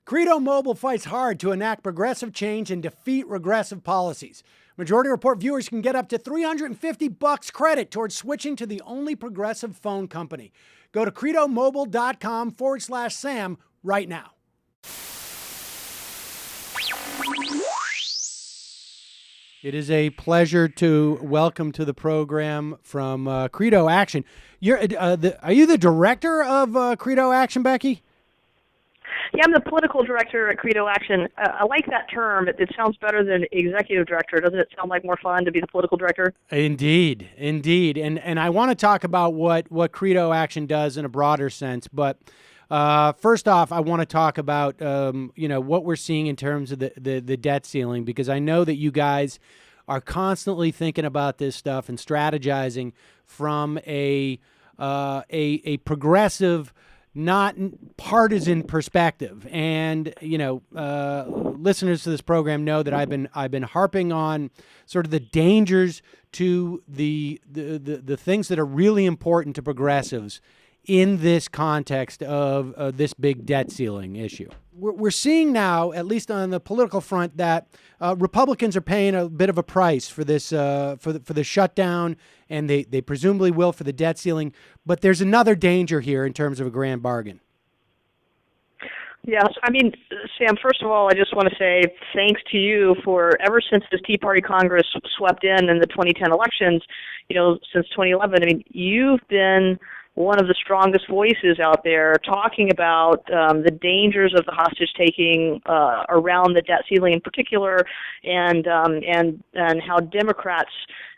Credo Mobile fights hard to enact progressive change and defeat regressive policies. Majority Report viewers can get up to $350 credit towards switching to the only progressive phone company. Go to credomobile.com/Sam right now. It is a pleasure to welcome to the program from Credo Action. Are you the director of Credo Action, Becky? Yeah, I'm the political director at Credo Action. I like that term. It sounds better than executive director. Doesn't it sound like more fun to be the political director? Indeed. And I want to talk about what Credo Action does in a broader sense. But first off, I want to talk about what we're seeing in terms of the debt ceiling, because I know that you guys are constantly thinking about this stuff and strategizing from a progressive, not partisan perspective. And listeners to this program know that I've been harping on sort of the dangers to the things that are really important to progressives in this context of this big debt ceiling issue. We're seeing now, at least on the political front, that Republicans are paying a bit of a price for this for the shutdown, and they presumably will for the debt ceiling. But there's another danger here in terms of a grand bargain. Yes, I mean, Sam, first of all, I just want to say thanks to you for ever since this Tea Party Congress swept in the 2010 elections, since 2011. I mean, you've been one of the strongest voices out there talking about the dangers of the hostage taking around the debt ceiling in particular, and how Democrats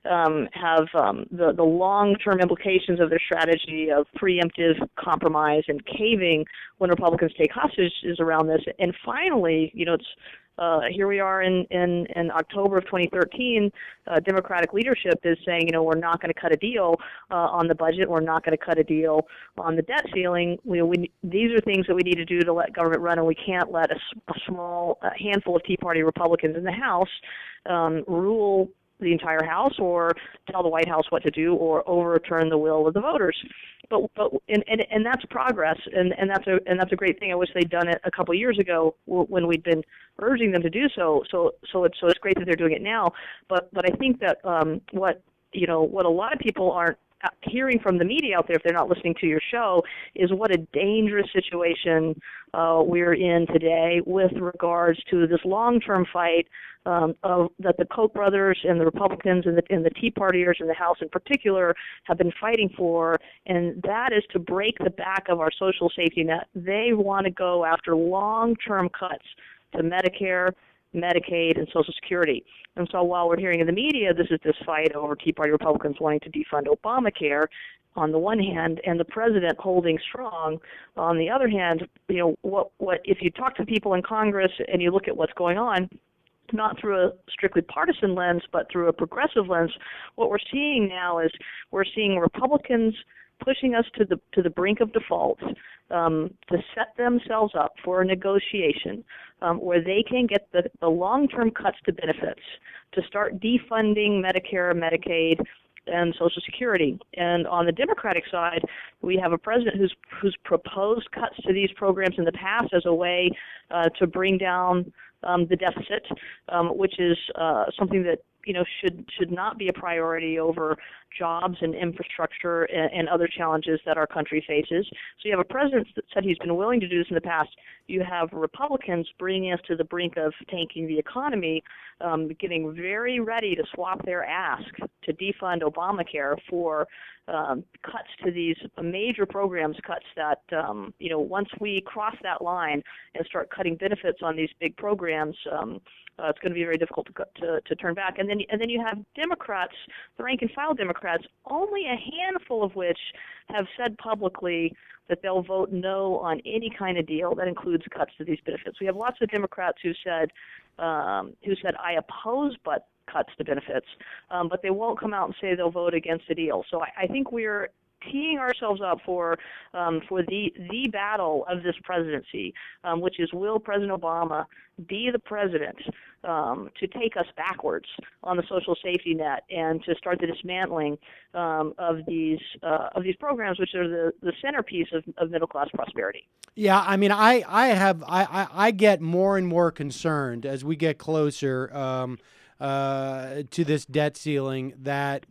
have the long-term implications of their strategy of preemptive compromise and caving when Republicans take hostages around this. And finally, it's here we are in October of 2013. Democratic leadership is saying, we're not going to cut a deal on the budget. We're not going to cut a deal on the debt ceiling. These are things that we need to do to let government run, and we can't let a small handful of Tea Party Republicans in the House rule the entire House, or tell the White House what to do, or overturn the will of the voters. But that's progress, and that's a great thing. I wish they'd done it a couple of years ago when we'd been urging them to do so. So it's great that they're doing it now. But I think that what a lot of people aren't hearing from the media out there, if they're not listening to your show, is what a dangerous situation we're in today with regards to this long-term fight that the Koch brothers and the Republicans and the Tea Partiers in the House in particular have been fighting for, and that is to break the back of our social safety net. They want to go after long-term cuts to Medicare, Medicaid, and Social Security. And so while we're hearing in the media this fight over Tea Party Republicans wanting to defund Obamacare on the one hand, and the president holding strong on the other hand, what if you talk to people in Congress and you look at what's going on, not through a strictly partisan lens, but through a progressive lens, what we're seeing now is we're seeing Republicans pushing us to the brink of default, to set themselves up for a negotiation where they can get the long-term cuts to benefits, to start defunding Medicare, Medicaid, and Social Security. And on the Democratic side, we have a president who's proposed cuts to these programs in the past as a way to bring down the deficit, which is something that should not be a priority over jobs and infrastructure and other challenges that our country faces. So you have a president that said he's been willing to do this in the past. You have Republicans bringing us to the brink of tanking the economy, getting very ready to swap their ask to defund Obamacare for cuts to these major programs, cuts that, once we cross that line and start cutting benefits on these big programs, it's going to be very difficult to turn back. And then you have Democrats, the rank and file Democrats, only a handful of which have said publicly that they'll vote no on any kind of deal that includes cuts to these benefits. We have lots of Democrats who said I oppose cuts to benefits, but they won't come out and say they'll vote against a deal. So I think we're teeing ourselves up for the battle of this presidency, which is, will President Obama be the president to take us backwards on the social safety net and to start the dismantling of these programs, which are the centerpiece of middle class prosperity. Yeah, I mean, I get more and more concerned as we get closer to this debt ceiling that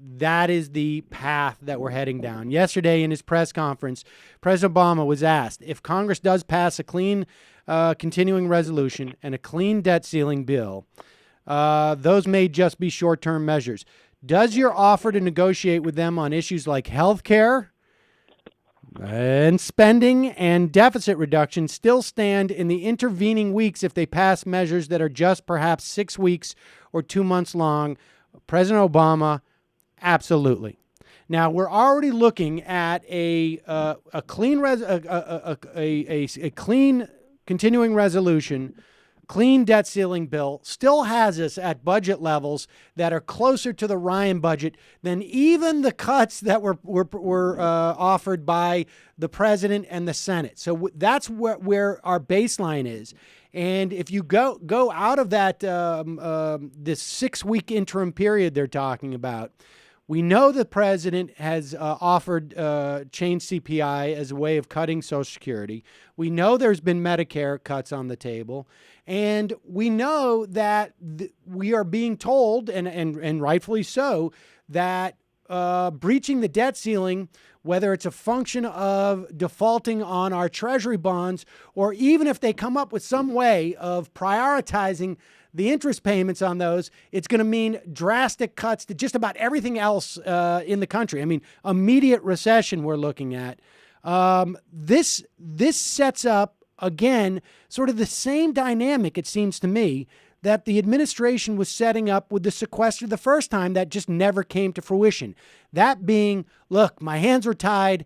is the path that we're heading down. Yesterday in his press conference, President Obama was asked if Congress does pass a clean continuing resolution and a clean debt ceiling bill, those may just be short-term measures. Does your offer to negotiate with them on issues like health care and spending and deficit reduction still stand in the intervening weeks if they pass measures that are just perhaps 6 weeks or 2 months long? President Obama, absolutely. Now we're already looking at a clean clean continuing resolution, clean debt ceiling bill still has us at budget levels that are closer to the Ryan budget than even the cuts that were offered by the president and the Senate. So that's where our baseline is. And if you go out of that this 6-week interim period they're talking about, we know the president has offered change CPI as a way of cutting Social Security. We know there's been Medicare cuts on the table. And we know that we are being told, and rightfully so, that breaching the debt ceiling, whether it's a function of defaulting on our Treasury bonds, or even if they come up with some way of prioritizing the interest payments on those, it's going to mean drastic cuts to just about everything else in the country. I mean, immediate recession we're looking at. This sets up, again, sort of the same dynamic, it seems to me, that the administration was setting up with the sequester the first time that just never came to fruition. That being, look, my hands were tied.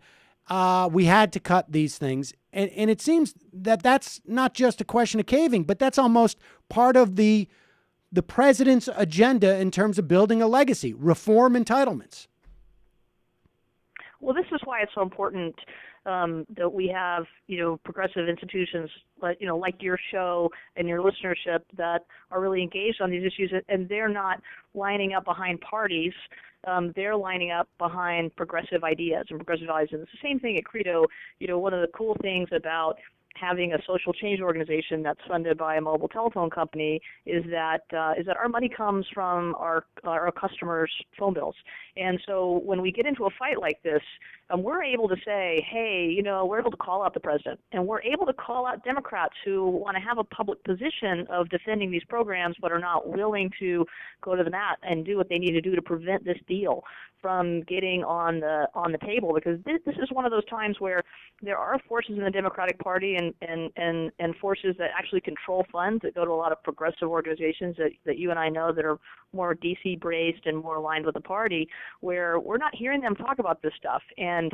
We had to cut these things. And it seems that that's not just a question of caving, but that's almost part of the president's agenda in terms of building a legacy, reform entitlements. Well, this is why it's so important that we have, progressive institutions like your show and your listenership that are really engaged on these issues, and they're not lining up behind parties. They're lining up behind progressive ideas and progressive values. And it's the same thing at Credo. One of the cool things about having a social change organization that's funded by a mobile telephone company is that our money comes from our customers' phone bills. And so when we get into a fight like this, we're able to say, hey, we're able to call out the president, and we're able to call out Democrats who want to have a public position of defending these programs but are not willing to go to the mat and do what they need to do to prevent this deal from getting on the table, because this is one of those times where there are forces in the Democratic Party and forces that actually control funds that go to a lot of progressive organizations that you and I know that are more DC braced and more aligned with the party, where we're not hearing them talk about this stuff. And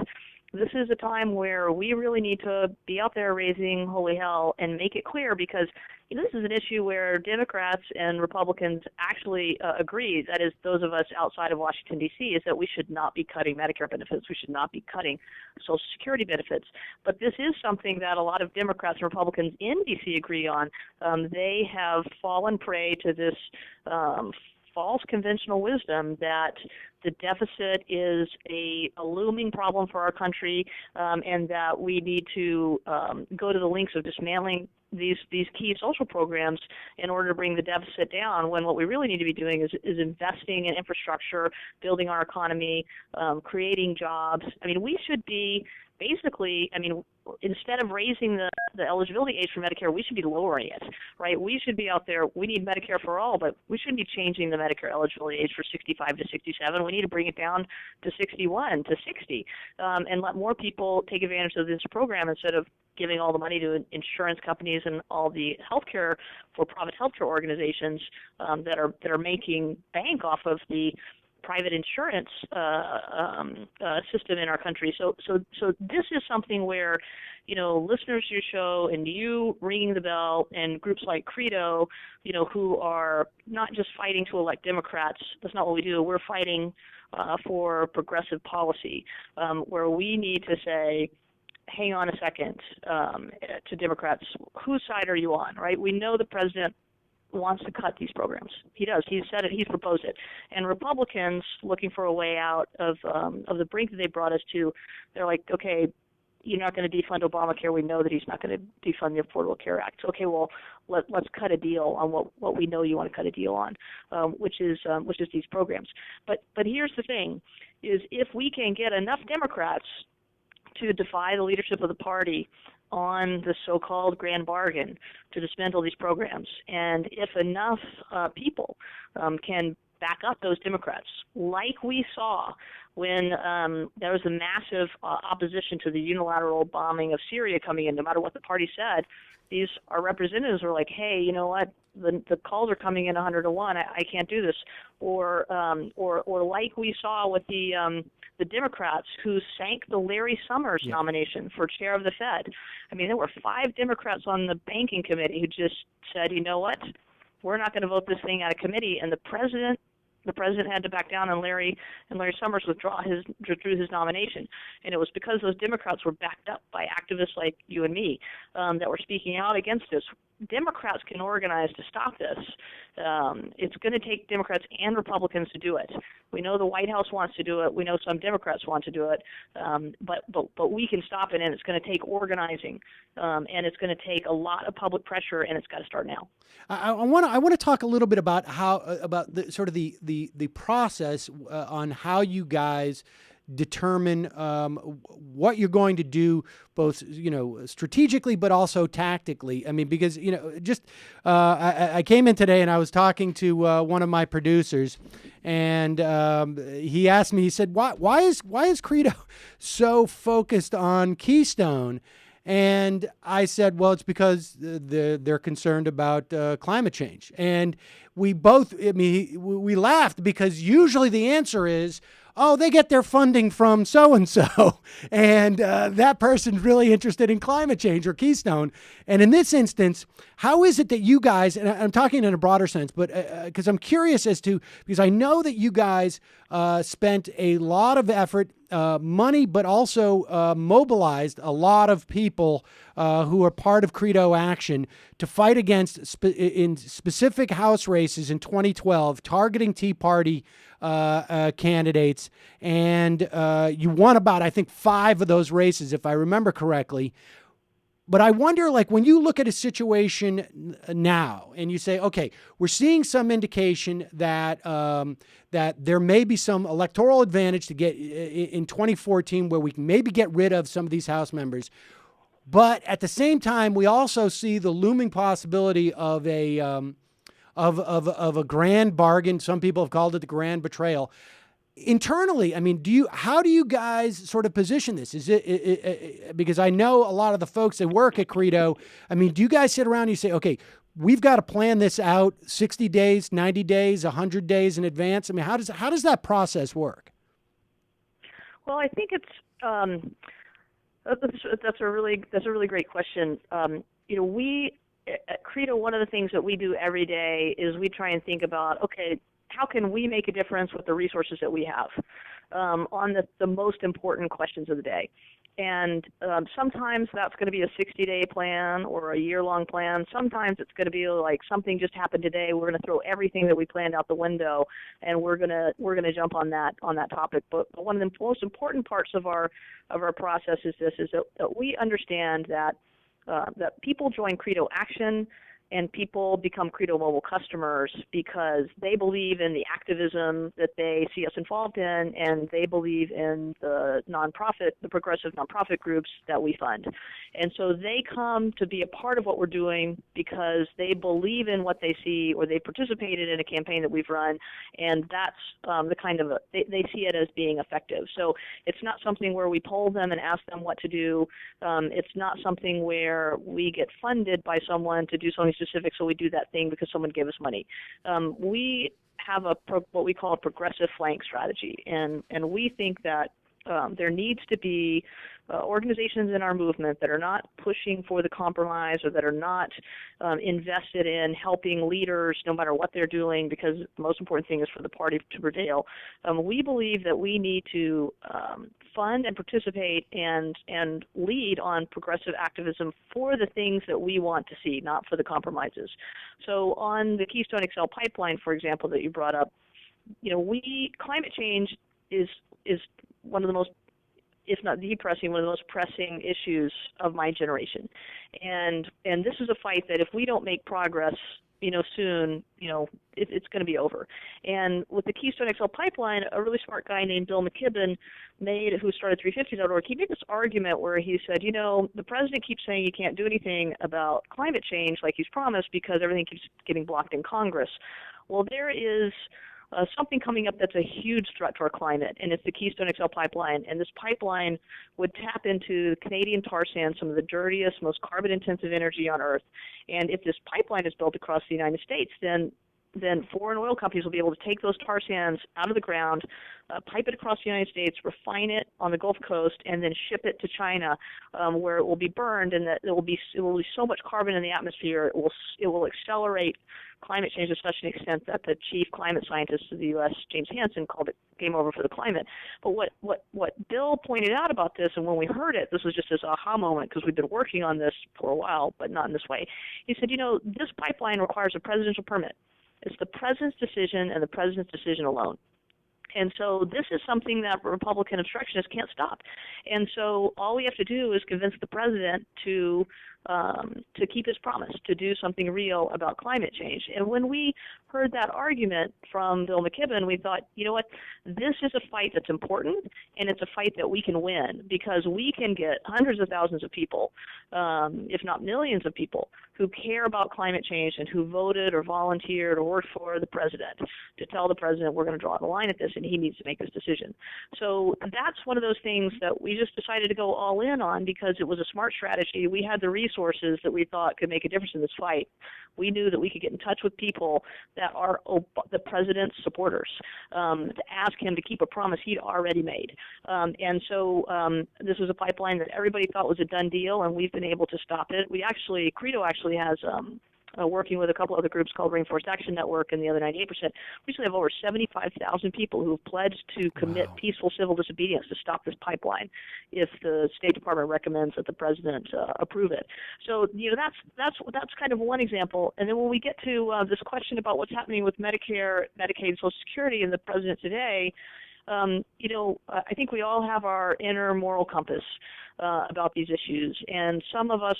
this is a time where we really need to be out there raising holy hell and make it clear, because this is an issue where Democrats and Republicans actually agree, that is, those of us outside of Washington, D.C., is that we should not be cutting Medicare benefits. We should not be cutting Social Security benefits. But this is something that a lot of Democrats and Republicans in D.C. agree on. They have fallen prey to this false conventional wisdom that the deficit is a looming problem for our country, and that we need to go to the lengths of dismantling these key social programs in order to bring the deficit down, when what we really need to be doing is investing in infrastructure, building our economy, creating jobs. I mean, we should be basically, instead of raising the eligibility age for Medicare, we should be lowering it, right? We should be out there. We need Medicare for all, but we shouldn't be changing the Medicare eligibility age for 65 to 67. We need to bring it down to 61 to 60, and let more people take advantage of this program instead of giving all the money to insurance companies and all the for-profit healthcare organizations that are making bank off of the private insurance system in our country. So this is something where, listeners to your show and you ringing the bell and groups like Credo, who are not just fighting to elect Democrats. That's not what we do. We're fighting for progressive policy, where we need to say, hang on a second, to Democrats, whose side are you on, right? We know the president wants to cut these programs. He does. He's said it. He's proposed it. And Republicans, looking for a way out of the brink that they brought us to, they're like, okay, you're not going to defund Obamacare. We know that he's not going to defund the Affordable Care Act. Okay, well, let's cut a deal on what we know you want to cut a deal on, which is these programs. But here's the thing: is if we can get enough Democrats to defy the leadership of the party on the so-called grand bargain to dismantle these programs, and if enough people can back up those Democrats, like we saw when there was a massive opposition to the unilateral bombing of Syria coming in, no matter what the party said, our representatives were like, hey, you know what, the calls are coming in 100 to 1, I can't do this. Or like we saw with the Democrats who sank the Larry Summers nomination for chair of the Fed. I mean, there were 5 Democrats on the banking committee who just said, you know what, we're not going to vote this thing out of committee, and the president had to back down, and Larry Summers withdrew his nomination. And it was because those Democrats were backed up by activists like you and me that were speaking out against this. Democrats can organize to stop this. It's going to take Democrats and Republicans to do it. We know the White House wants to do it. We know some Democrats want to do it. But we can stop it, and it's going to take organizing, and it's going to take a lot of public pressure, and it's got to start now. I want to talk a little bit about about the sort of the process on how you guys determine what you're going to do, both strategically but also tactically. I mean, because I came in today and I was talking to one of my producers, and he asked me. He said, "Why is Credo so focused on Keystone?" And I said, well, it's because they're concerned about climate change. And we both, we laughed because usually the answer is, oh, they get their funding from so-and-so, and that person's really interested in climate change or Keystone. And in this instance, how is it that you guys, and I'm talking in a broader sense, but because I'm curious because I know that you guys spent a lot of effort, money, but also mobilized a lot of people who are part of Credo Action to fight against in specific House races in 2012, targeting Tea Party candidates, and you won about, I think, 5 of those races, if I remember correctly. But I wonder, like, when you look at a situation now and you say, okay, we're seeing some indication that that there may be some electoral advantage to get in 2014 where we can maybe get rid of some of these House members. But at the same time, we also see the looming possibility of a of a grand bargain. Some people have called it the grand betrayal. Internally, I mean, how do you guys sort of position this? Is it because I know a lot of the folks that work at Credo, I mean, do you guys sit around and you say, okay, we've got to plan this out 60 days, 90 days, 100 days in advance? I mean, how does that process work? Well, I think it's that's a really great question. We at Credo, one of the things that we do every day is we try and think about, okay, how can we make a difference with the resources that we have on the most important questions of the day? And sometimes that's going to be a 60-day plan or a year-long plan. Sometimes it's going to be like something just happened today. We're going to throw everything that we planned out the window, and we're going to jump on that topic. But one of the most important parts of our process is that we understand that people join Credo Action and people become Credo Mobile customers because they believe in the activism that they see us involved in, and they believe in the progressive nonprofit groups that we fund. And so they come to be a part of what we're doing because they believe in what they see, or they participated in a campaign that we've run, and that's the kind of they see it as being effective. So it's not something where we poll them and ask them what to do. It's not something where we get funded by someone to do something specific, so we do that thing because someone gave us money. We have what we call a progressive flank strategy, and we think that there needs to be organizations in our movement that are not pushing for the compromise or that are not invested in helping leaders no matter what they're doing, because the most important thing is for the party to prevail. We believe that we need to fund and participate and lead on progressive activism for the things that we want to see, not for the compromises. So on the Keystone XL pipeline, for example, that you brought up, climate change is one of the most, if not the pressing, one of the most pressing issues of my generation. And this is a fight that if we don't make progress, soon, it's going to be over. And with the Keystone XL pipeline, a really smart guy named Bill McKibben who started 350.org, he made this argument where he said, the president keeps saying he can't do anything about climate change like he's promised because everything keeps getting blocked in Congress. Well, there is something coming up that's a huge threat to our climate, and it's the Keystone XL pipeline. And this pipeline would tap into Canadian tar sands, some of the dirtiest, most carbon-intensive energy on Earth. And if this pipeline is built across the United States, then foreign oil companies will be able to take those tar sands out of the ground, pipe it across the United States, refine it on the Gulf Coast, and then ship it to China, where it will be burned, and that it will be so much carbon in the atmosphere, it will accelerate climate change to such an extent that the chief climate scientist of the U.S., James Hansen, called it game over for the climate. But what Bill pointed out about this, and when we heard it, this was just this aha moment because we've been working on this for a while, but not in this way. He said, this pipeline requires a presidential permit. It's the president's decision and the president's decision alone. And so this is something that Republican obstructionists can't stop. And so all we have to do is convince the president to keep his promise, to do something real about climate change. And when we heard that argument from Bill McKibben, we thought, this is a fight that's important, and it's a fight that we can win because we can get hundreds of thousands of people, if not millions of people, who care about climate change and who voted or volunteered or worked for the president to tell the president we're going to draw the line at this and he needs to make this decision. So that's one of those things that we just decided to go all in on because it was a smart strategy. We had the resources that we thought could make a difference in this fight. We knew that we could get in touch with people that are the president's supporters to ask him to keep a promise he'd already made. And so this was a pipeline that everybody thought was a done deal, and we've been able to stop it. Credo actually has working with a couple other groups called Rainforest Action Network and the other 98%. We still have over 75,000 people who have pledged to commit peaceful civil disobedience to stop this pipeline if the State Department recommends that the president approve it. So that's kind of one example. And then when we get to this question about what's happening with Medicare, Medicaid, and Social Security and the president today, I think we all have our inner moral compass about these issues, and some of us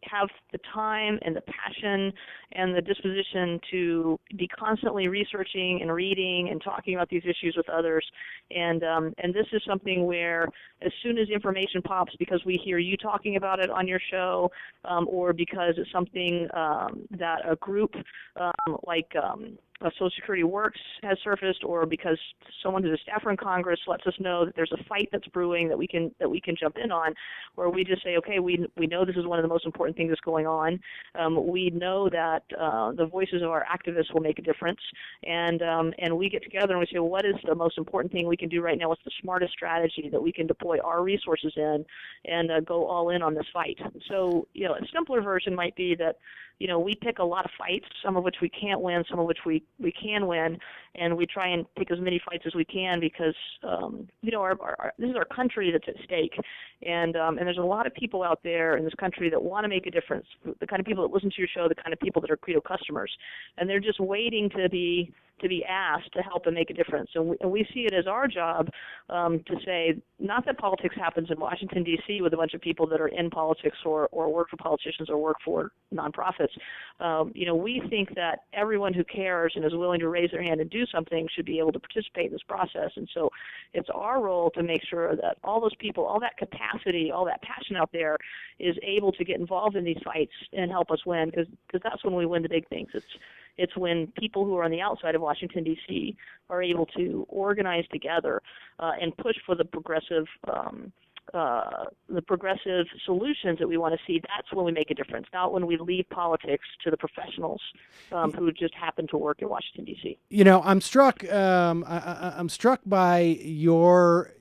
have the time and the passion and the disposition to be constantly researching and reading and talking about these issues with others. And this is something where as soon as information pops because we hear you talking about it on your show or because it's something that a group like Social Security Works has surfaced, or because someone who's a staffer in Congress lets us know that there's a fight that's brewing that we can jump in on, where we just say, okay, we know this is one of the most important things that's going on. We know that the voices of our activists will make a difference, and we get together and we say, well, what is the most important thing we can do right now? What's the smartest strategy that we can deploy our resources in and go all in on this fight? So, a simpler version might be that, we pick a lot of fights, some of which we can't win, some of which we can win, and we try and pick as many fights as we can because, this is our country that's at stake. And there's a lot of people out there in this country that want to make a difference, the kind of people that listen to your show, the kind of people that are Credo customers. And they're just waiting to be asked to help and make a difference. And we see it as our job to say, not that politics happens in Washington, D.C. with a bunch of people that are in politics or work for politicians or work for nonprofits. We think that everyone who cares and is willing to raise their hand and do something should be able to participate in this process. And so it's our role to make sure that all those people, all that capacity, all that passion out there is able to get involved in these fights and help us win, because that's when we win the big things. It's when people who are on the outside of Washington, D.C. are able to organize together and push for the progressive the progressive solutions that we want to see, that's when we make a difference, not when we leave politics to the professionals who just happen to work in Washington, D.C. You know, I'm struck. I'm struck by your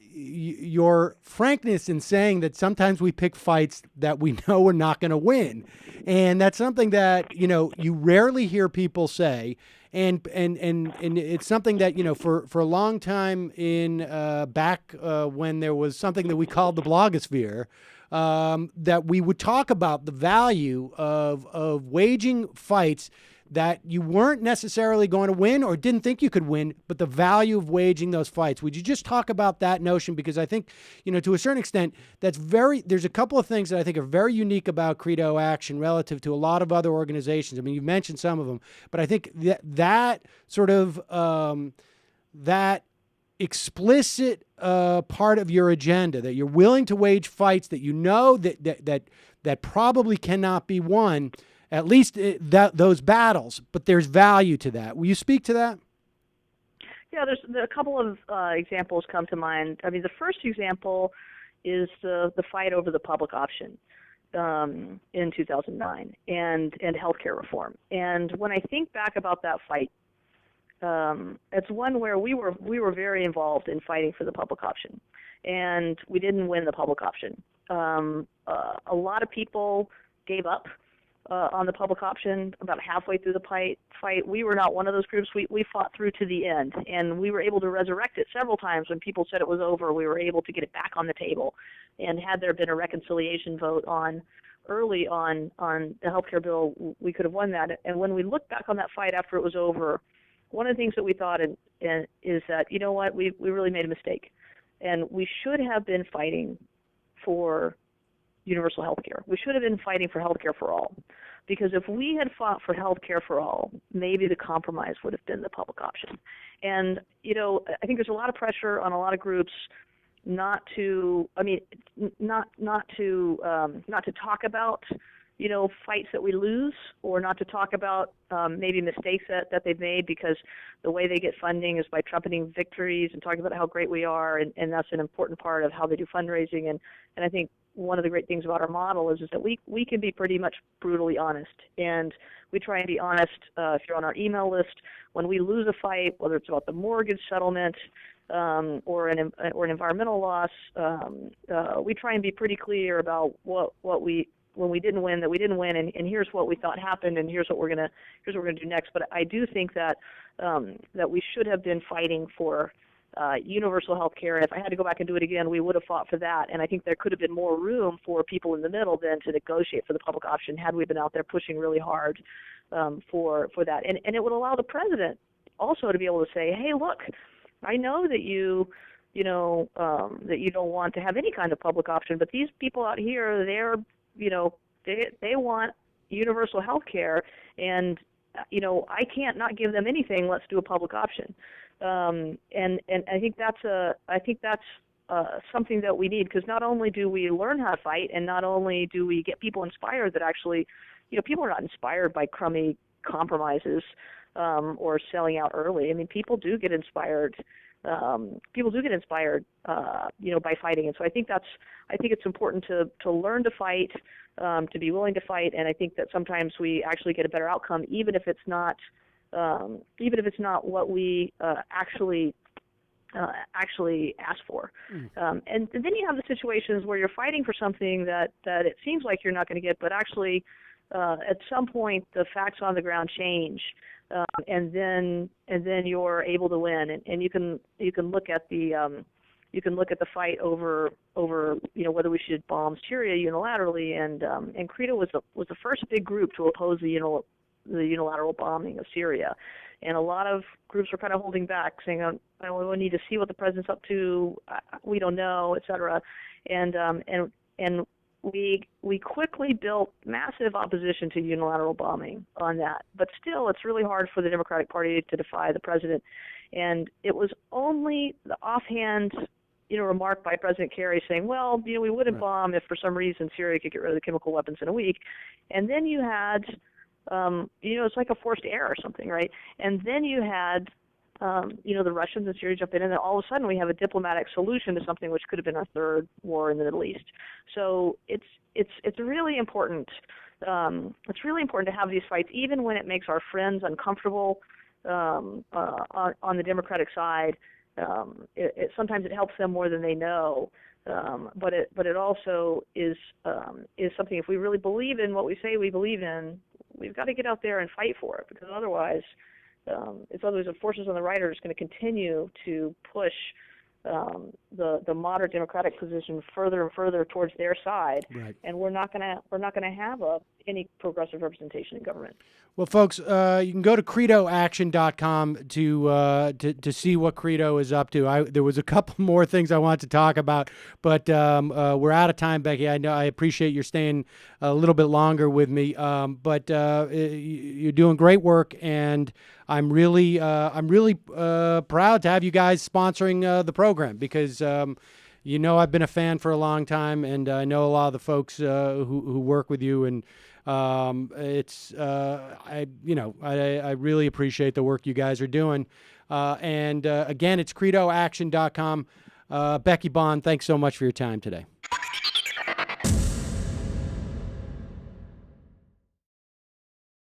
frankness in saying that sometimes we pick fights that we know we're not going to win, and that's something that you rarely hear people say. And it's something that for a long time in back when there was something that we called the blogosphere, that we would talk about the value of waging fights that you weren't necessarily going to win or didn't think you could win, but the value of waging those fights. Would you just talk about that notion? Because I think, to a certain extent, there's a couple of things that I think are very unique about Credo Action relative to a lot of other organizations. I mean, you've mentioned some of them, but I think that sort of, that explicit part of your agenda, that you're willing to wage fights that that probably cannot be won, at least those battles, but there's value to that. Will you speak to that? Yeah, there's a couple of examples come to mind. I mean, the first example is the fight over the public option in 2009 and healthcare reform. And when I think back about that fight, it's one where we were very involved in fighting for the public option, and we didn't win the public option. A lot of people gave up on the public option about halfway through the fight. We were not one of those groups. We fought through to the end, and we were able to resurrect it several times. When people said it was over, we were able to get it back on the table. And had there been a reconciliation vote early on the healthcare bill, we could have won that. And when we look back on that fight after it was over, one of the things that we thought is that, you know what, we really made a mistake, and we should have been fighting for universal health care. We should have been fighting for health care for all, because if we had fought for health care for all, maybe the compromise would have been the public option. And I think there's a lot of pressure on a lot of groups not to talk about fights that we lose, or not to talk about maybe mistakes that they've made, because the way they get funding is by trumpeting victories and talking about how great we are, and that's an important part of how they do fundraising. And I think one of the great things about our model is that we can be pretty much brutally honest, and we try and be honest. If you're on our email list, when we lose a fight, whether it's about the mortgage settlement or an environmental loss, we try and be pretty clear about when we didn't win, that we didn't win, and here's what we thought happened, and here's what we're gonna do next. But I do think that that we should have been fighting for universal health care, and if I had to go back and do it again, we would have fought for that. And I think there could have been more room for people in the middle then to negotiate for the public option had we been out there pushing really hard for that. And it would allow the president also to be able to say, hey, look, I know that you don't want to have any kind of public option, but these people out here, they want universal health care, and I can't not give them anything. Let's do a public option. And I think that's something that we need, because not only do we learn how to fight, and not only do we get people inspired that actually, people are not inspired by crummy compromises or selling out early. I mean, people do get inspired. By fighting. And so I think it's important to learn to fight, to be willing to fight. And I think that sometimes we actually get a better outcome, even if it's not what we actually asked for. And then you have the situations where you're fighting for something that it seems like you're not going to get, but actually at some point the facts on the ground change. And then you're able to win, and you can look at the fight over whether we should bomb Syria unilaterally, and Credo was the first big group to oppose the unilateral bombing of Syria, and a lot of groups were kind of holding back, saying, we need to see what the president's up to, we don't know, etc. And we quickly built massive opposition to unilateral bombing on that. But still, it's really hard for the Democratic Party to defy the president. And it was only the offhand, remark by President Kerry saying, well, we wouldn't bomb if for some reason Syria could get rid of the chemical weapons in a week. And then you had, it's like a forced error or something, right? And then you had the Russians and Syria jump in, and then all of a sudden we have a diplomatic solution to something which could have been our third war in the Middle East. So it's really important. It's really important to have these fights, even when it makes our friends uncomfortable on the Democratic side. Sometimes it helps them more than they know. But it also is something, if we really believe in what we say we believe in, we've got to get out there and fight for it, because otherwise the forces on the right are just going to continue to push the moderate Democratic position further and further towards their side, Right. and we're not going to have any progressive representation in government. Well, folks, you can go to credoaction.com to see what Credo is up to. There was a couple more things I wanted to talk about, but we're out of time, Becky. I know I appreciate your staying a little bit longer with me, but you're doing great work, and I'm really proud to have you guys sponsoring the program, because I've been a fan for a long time, and I know a lot of the folks who work with you, and I really appreciate the work you guys are doing. And again, it's credoaction.com. Becky Bond, thanks so much for your time today.